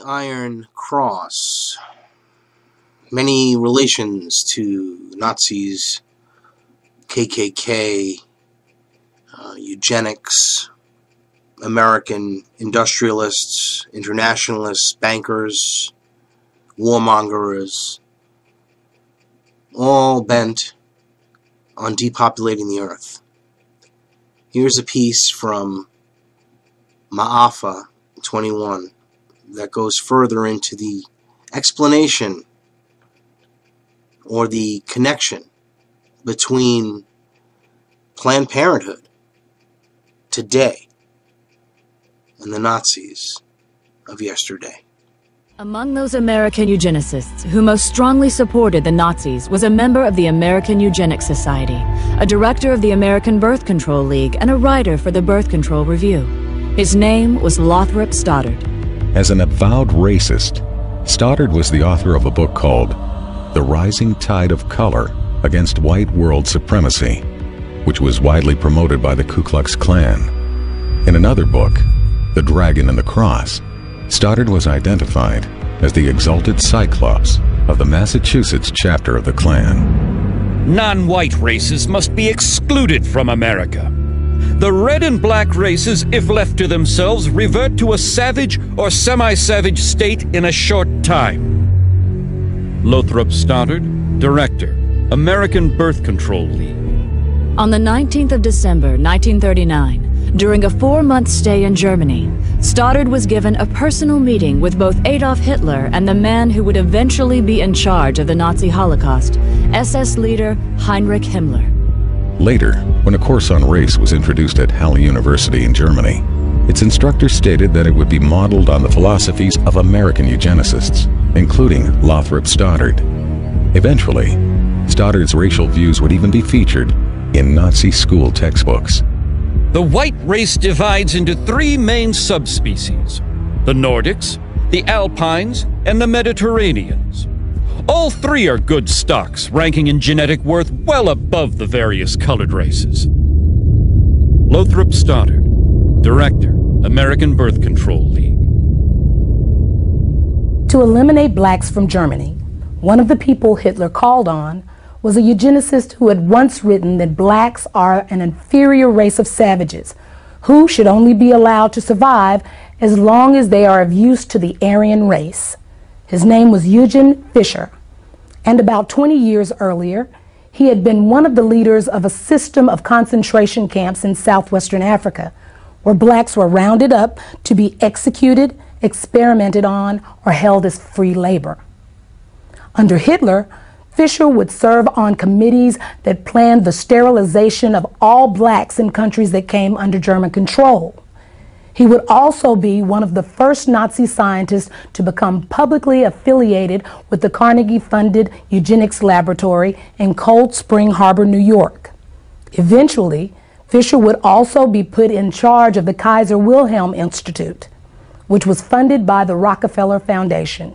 Iron Cross. Many relations to Nazis, KKK, eugenics, American industrialists, internationalists, bankers, warmongers, all bent on depopulating the earth. Here's a piece from Ma'afa 21 that goes further into the explanation or the connection between Planned Parenthood today and the Nazis of yesterday. Among those American eugenicists who most strongly supported the Nazis was a member of the American Eugenics Society, a director of the American Birth Control League, and a writer for the Birth Control Review. His name was Lothrop Stoddard. As an avowed racist, Stoddard was the author of a book called The Rising Tide of Color Against White World Supremacy, which was widely promoted by the Ku Klux Klan. In another book, The Dragon and the Cross, Stoddard was identified as the exalted Cyclops of the Massachusetts chapter of the Klan. Non-white races must be excluded from America. The red and black races, if left to themselves, revert to a savage or semi-savage state in a short time. Lothrop Stoddard, Director, American Birth Control League. On the 19th of December, 1939, during a 4-month stay in Germany, Stoddard was given a personal meeting with both Adolf Hitler and the man who would eventually be in charge of the Nazi Holocaust, SS leader Heinrich Himmler. Later, when a course on race was introduced at Halle University in Germany, its instructor stated that it would be modeled on the philosophies of American eugenicists, including Lothrop Stoddard. Eventually, Stoddard's racial views would even be featured in Nazi school textbooks. The white race divides into 3 main subspecies: the Nordics, the Alpines, and the Mediterraneans. All 3 are good stocks, ranking in genetic worth well above the various colored races. Lothrop Stoddard, Director, American Birth Control League. To eliminate blacks from Germany, one of the people Hitler called on was a eugenicist who had once written that blacks are an inferior race of savages who should only be allowed to survive as long as they are of use to the Aryan race. His name was Eugen Fischer, and about 20 years earlier, he had been one of the leaders of a system of concentration camps in southwestern Africa, where blacks were rounded up to be executed, experimented on, or held as free labor. Under Hitler, Fischer would serve on committees that planned the sterilization of all blacks in countries that came under German control. He would also be one of the first Nazi scientists to become publicly affiliated with the Carnegie-funded eugenics laboratory in Cold Spring Harbor, New York. Eventually, Fischer would also be put in charge of the Kaiser Wilhelm Institute, which was funded by the Rockefeller Foundation.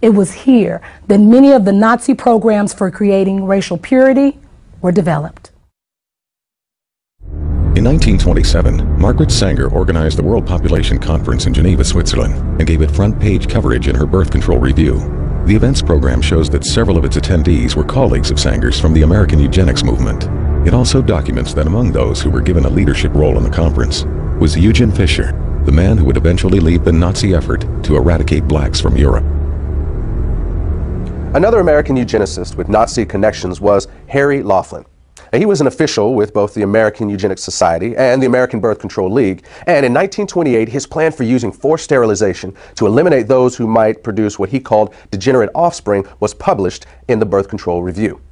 It was here that many of the Nazi programs for creating racial purity were developed. In 1927, Margaret Sanger organized the World Population Conference in Geneva, Switzerland, and gave it front-page coverage in her Birth Control Review. The events program shows that several of its attendees were colleagues of Sanger's from the American eugenics movement. It also documents that among those who were given a leadership role in the conference was Eugen Fischer, the man who would eventually lead the Nazi effort to eradicate blacks from Europe. Another American eugenicist with Nazi connections was Harry Laughlin. He was an official with both the American Eugenics Society and the American Birth Control League, and in 1928 his plan for using forced sterilization to eliminate those who might produce what he called degenerate offspring was published in the Birth Control Review.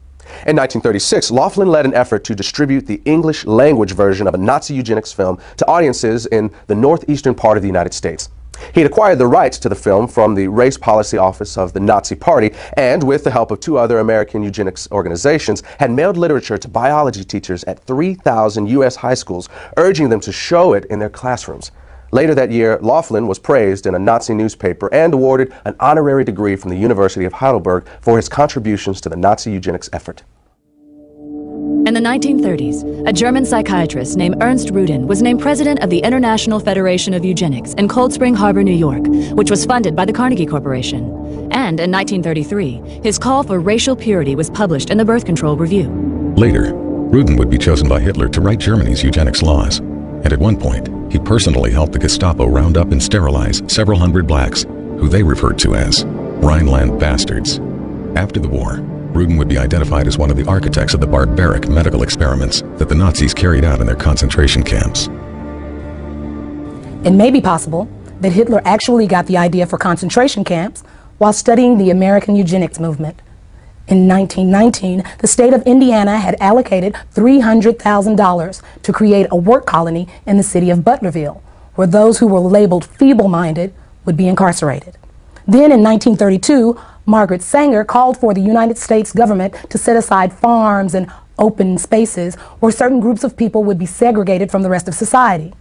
In 1936, Laughlin led an effort to distribute the English language version of a Nazi eugenics film to audiences in the northeastern part of the United States. He had acquired the rights to the film from the Race Policy Office of the Nazi Party, and with the help of 2 other American eugenics organizations, had mailed literature to biology teachers at 3,000 U.S. high schools, urging them to show it in their classrooms. Later that year, Laughlin was praised in a Nazi newspaper and awarded an honorary degree from the University of Heidelberg for his contributions to the Nazi eugenics effort. In the 1930s, a German psychiatrist named Ernst Rudin was named president of the International Federation of Eugenics in Cold Spring Harbor, New York, which was funded by the Carnegie Corporation. And in 1933, his call for racial purity was published in the Birth Control Review. Later, Rudin would be chosen by Hitler to write Germany's eugenics laws. And at one point, he personally helped the Gestapo round up and sterilize several hundred blacks, who they referred to as Rhineland bastards. After the war, Rudin would be identified as one of the architects of the barbaric medical experiments that the Nazis carried out in their concentration camps. It may be possible that Hitler actually got the idea for concentration camps while studying the American eugenics movement. In 1919, the state of Indiana had allocated $300,000 to create a work colony in the city of Butlerville, where those who were labeled feeble-minded would be incarcerated. Then in 1932, Margaret Sanger called for the United States government to set aside farms and open spaces where certain groups of people would be segregated from the rest of society.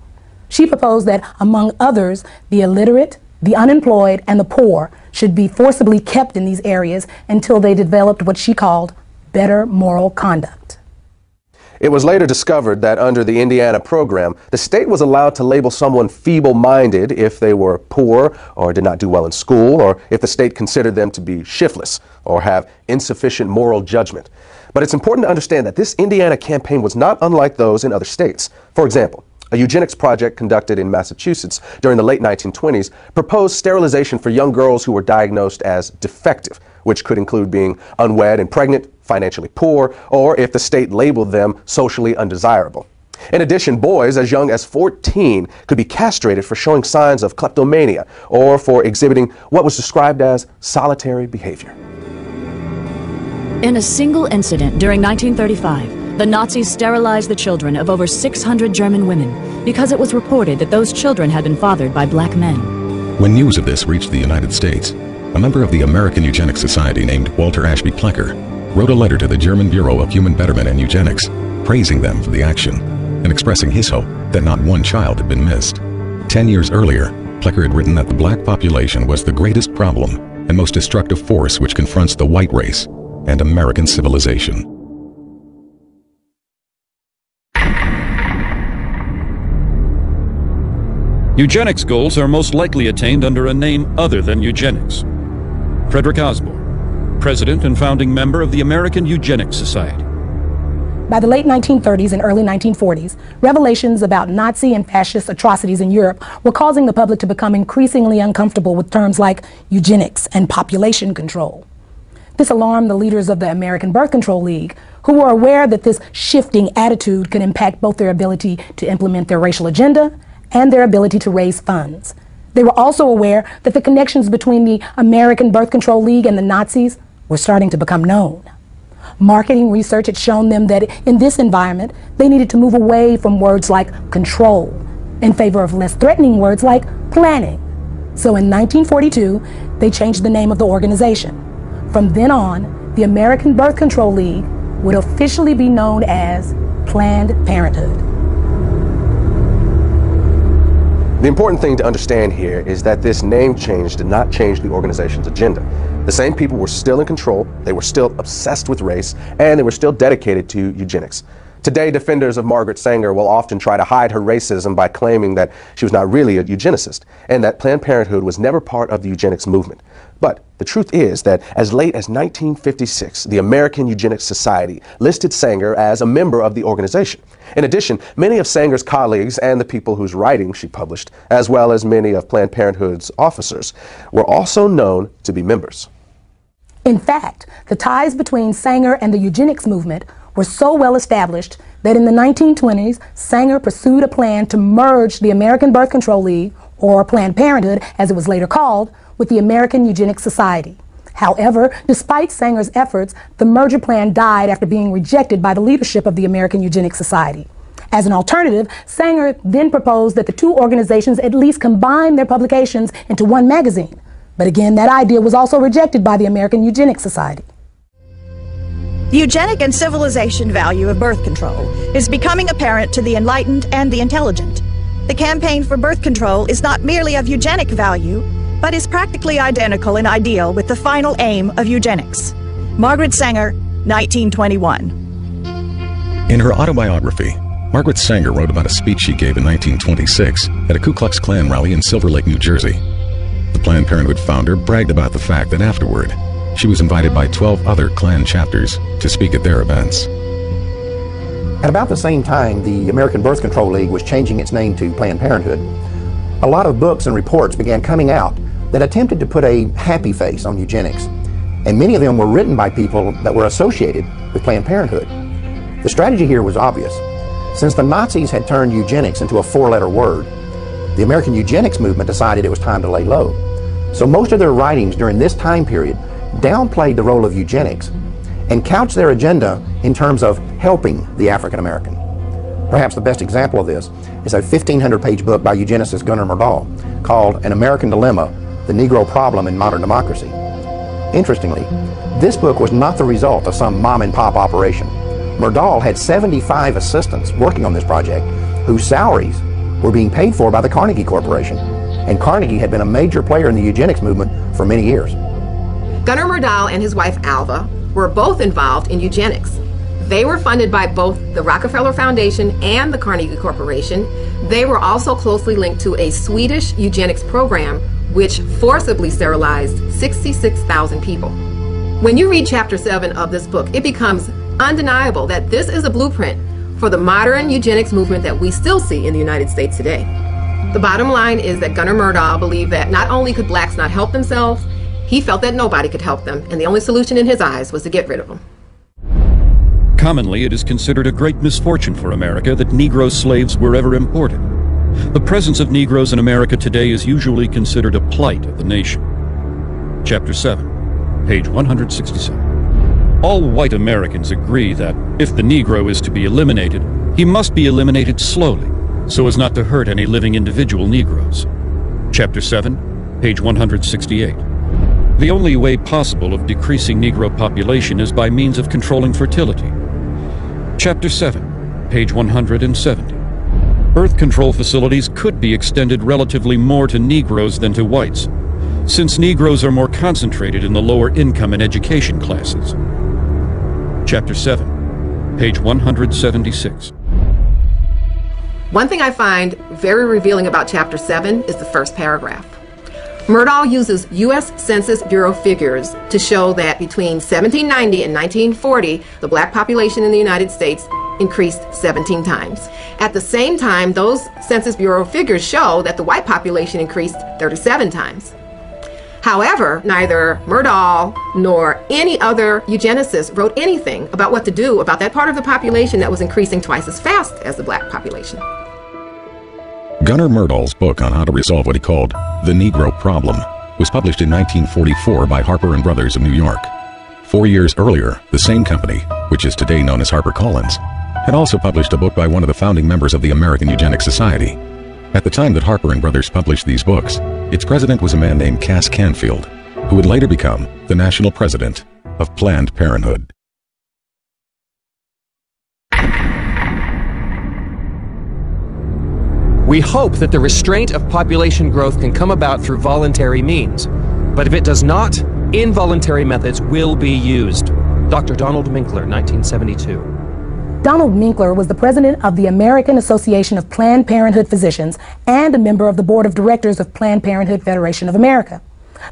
She proposed that, among others, the illiterate, the unemployed, and the poor should be forcibly kept in these areas until they developed what she called better moral conduct. It was later discovered that under the Indiana program, the state was allowed to label someone feeble-minded if they were poor or did not do well in school, or if the state considered them to be shiftless or have insufficient moral judgment. But it's important to understand that this Indiana campaign was not unlike those in other states. For example, a eugenics project conducted in Massachusetts during the late 1920s proposed sterilization for young girls who were diagnosed as defective, which could include being unwed and pregnant, financially poor, or if the state labeled them socially undesirable. In addition, boys as young as 14 could be castrated for showing signs of kleptomania or for exhibiting what was described as solitary behavior. In a single incident during 1935, the Nazis sterilized the children of over 600 German women because it was reported that those children had been fathered by black men. When news of this reached the United States, a member of the American Eugenics Society named Walter Ashby Plecker wrote a letter to the German Bureau of Human Betterment and Eugenics, praising them for the action and expressing his hope that not one child had been missed. 10 years earlier, Plecker had written that the black population was the greatest problem and most destructive force which confronts the white race and American civilization. Eugenics goals are most likely attained under a name other than eugenics. Frederick Osborne, president and founding member of the American Eugenics Society. By the late 1930s and early 1940s, revelations about Nazi and fascist atrocities in Europe were causing the public to become increasingly uncomfortable with terms like eugenics and population control. This alarmed the leaders of the American Birth Control League, who were aware that this shifting attitude could impact both their ability to implement their racial agenda and their ability to raise funds. They were also aware that the connections between the American Birth Control League and the Nazis were starting to become known. Marketing research had shown them that in this environment, they needed to move away from words like control in favor of less threatening words like planning. So in 1942, they changed the name of the organization. From then on, the American Birth Control League would officially be known as Planned Parenthood. The important thing to understand here is that this name change did not change the organization's agenda. The same people were still in control, they were still obsessed with race, and they were still dedicated to eugenics. Today, defenders of Margaret Sanger will often try to hide her racism by claiming that she was not really a eugenicist and that Planned Parenthood was never part of the eugenics movement. But the truth is that as late as 1956, the American Eugenics Society listed Sanger as a member of the organization. In addition, many of Sanger's colleagues and the people whose writings she published, as well as many of Planned Parenthood's officers, were also known to be members. In fact, the ties between Sanger and the eugenics movement were so well established that in the 1920s, Sanger pursued a plan to merge the American Birth Control League, or Planned Parenthood as it was later called, with the American Eugenics Society. However, despite Sanger's efforts, the merger plan died after being rejected by the leadership of the American Eugenics Society. As an alternative, Sanger then proposed that the two organizations at least combine their publications into one magazine. But again, that idea was also rejected by the American Eugenics Society. The eugenic and civilization value of birth control is becoming apparent to the enlightened and the intelligent. The campaign for birth control is not merely of eugenic value, but is practically identical in ideal with the final aim of eugenics. Margaret Sanger, 1921. In her autobiography, Margaret Sanger wrote about a speech she gave in 1926 at a Ku Klux Klan rally in Silver Lake, New Jersey. The Planned Parenthood founder bragged about the fact that afterward, she was invited by 12 other Klan chapters to speak at their events. At about the same time, the American Birth Control League was changing its name to Planned Parenthood. A lot of books and reports began coming out that attempted to put a happy face on eugenics, and many of them were written by people that were associated with Planned Parenthood. The strategy here was obvious. Since the Nazis had turned eugenics into a four-letter word, the American eugenics movement decided it was time to lay low. So most of their writings during this time period downplayed the role of eugenics and couched their agenda in terms of helping the African American. Perhaps the best example of this is a 1,500-page book by eugenicist Gunnar Myrdal called An American Dilemma: The Negro Problem in Modern Democracy. Interestingly, this book was not the result of some mom-and-pop operation. Myrdal had 75 assistants working on this project whose salaries were being paid for by the Carnegie Corporation, and Carnegie had been a major player in the eugenics movement for many years. Gunnar Myrdal and his wife Alva were both involved in eugenics. They were funded by both the Rockefeller Foundation and the Carnegie Corporation. They were also closely linked to a Swedish eugenics program which forcibly sterilized 66,000 people. When you read Chapter 7 of this book, it becomes undeniable that this is a blueprint for the modern eugenics movement that we still see in the United States today. The bottom line is that Gunnar Myrdal believed that not only could blacks not help themselves, he felt that nobody could help them, and the only solution in his eyes was to get rid of them. Commonly, it is considered a great misfortune for America that Negro slaves were ever imported. The presence of Negroes in America today is usually considered a plight of the nation. Chapter 7, page 167. All white Americans agree that if the Negro is to be eliminated, he must be eliminated slowly, so as not to hurt any living individual Negroes. Chapter 7, page 168. The only way possible of decreasing Negro population is by means of controlling fertility. Chapter 7, page 170. Birth control facilities could be extended relatively more to Negroes than to whites, since Negroes are more concentrated in the lower income and education classes. Chapter 7, page 176. One thing I find very revealing about Chapter 7 is the first paragraph. Myrdal uses U.S. Census Bureau figures to show that between 1790 and 1940, the black population in the United States increased 17 times. At the same time, those Census Bureau figures show that the white population increased 37 times. However, neither Myrdal nor any other eugenicist wrote anything about what to do about that part of the population that was increasing twice as fast as the black population. Gunnar Myrdal's book on how to resolve what he called the Negro Problem was published in 1944 by Harper & Brothers of New York. 4 years earlier, the same company, which is today known as HarperCollins, had also published a book by one of the founding members of the American Eugenics Society. At the time that Harper & Brothers published these books, its president was a man named Cass Canfield, who would later become the national president of Planned Parenthood. We hope that the restraint of population growth can come about through voluntary means, but if it does not, involuntary methods will be used. Dr. Donald Minkler, 1972. Donald Minkler was the president of the American Association of Planned Parenthood Physicians and a member of the board of directors of Planned Parenthood Federation of America.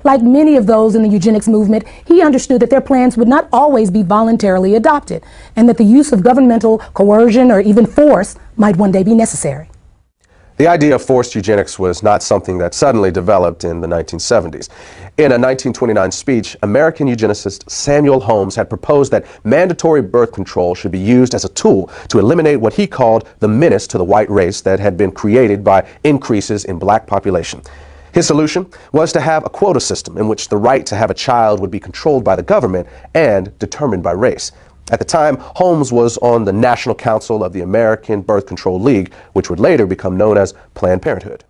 Like many of those in the eugenics movement, he understood that their plans would not always be voluntarily adopted, and that the use of governmental coercion or even force might one day be necessary. The idea of forced eugenics was not something that suddenly developed in the 1970s. In a 1929 speech, American eugenicist Samuel Holmes had proposed that mandatory birth control should be used as a tool to eliminate what he called the menace to the white race that had been created by increases in black population. His solution was to have a quota system in which the right to have a child would be controlled by the government and determined by race. At the time, Holmes was on the National Council of the American Birth Control League, which would later become known as Planned Parenthood.